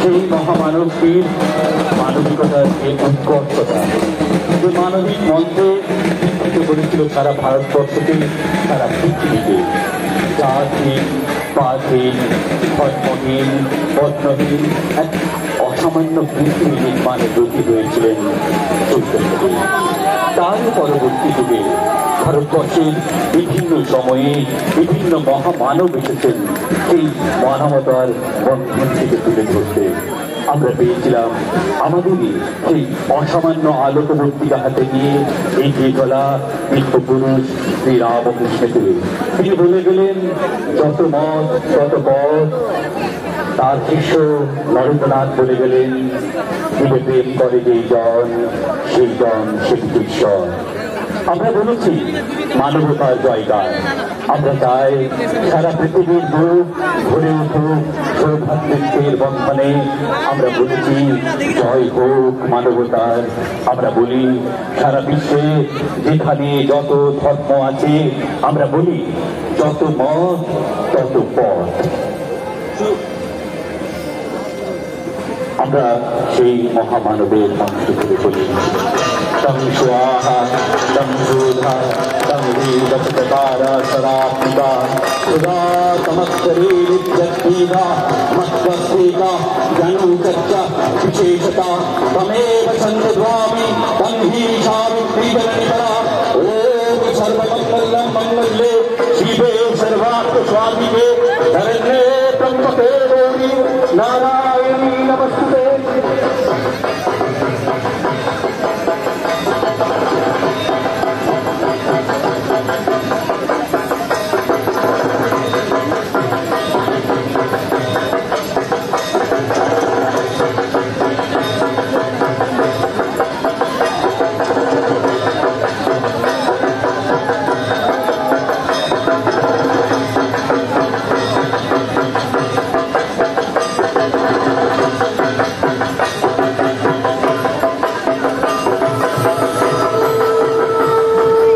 সেই মহামানবটির মানবিকতার যে উৎকর্ষতা, যে মানবিক মন্ত্রে বিকৃত করেছিল সারা ভারতবর্ষকে, সারা পৃথিবীকে। জাতহীন, পাতহীন, ধর্মহীন, বর্ণহীন এক অসামান্য পৃথিবী নির্মাণে ব্রতী হয়েছিলেন চৈতন্যদেব। তার পরবর্তী যুগে ভারতবর্ষের বিভিন্ন সময়ে বিভিন্ন মহামানব এসেছেন সেই মানবতার বন্ধন থেকে তুলে ধরতে। আমরা পেয়েছিলাম আমাদেরই সেই অসামান্য আলোকবর্তিকা হাতে নিয়ে এগিয়ে চলা বিশ্বপুরুষ শ্রী রামকৃষ্ণকে। তিনি বলে গেলেন, যত মত তত পথ। তার শিষ্য নরেন্দ্রনাথ বলে গেলেন, দিবে প্রেম করে যেই জন, সেই জন সে ঈশ্বর। আমরা বলেছি মানবতার জয়গান। আমরা চাই সারা পৃথিবীর বুক ভরে উঠুক সৌভাতৃত্বের বন্ধনে। আমরা বলেছি জয় হোক মানবতার। আমরা বলি সারা বিশ্বে যেখানে যত ধর্ম আছে, আমরা বলি যত মত তত পথ। আমরা সেই মহামানবের মন্ত্র করে বলি, তং স্বাহা তং যোধা তং হীরকতারা সরাত্মিকা সুধা তমস্করীরিত্যক্তিকা মস্কস্তিকা জনৌকচ্চ বিশেষতা তমেব সন্দ্বামি তং হি সাবিত্রীজননিপরা। ওম সর্বমঙ্গলং মঙ্গলে শিবে সর্বার্থ স্বামিকে শরণ্যে ত্র্যম্বকে গৌরি নারায়ণে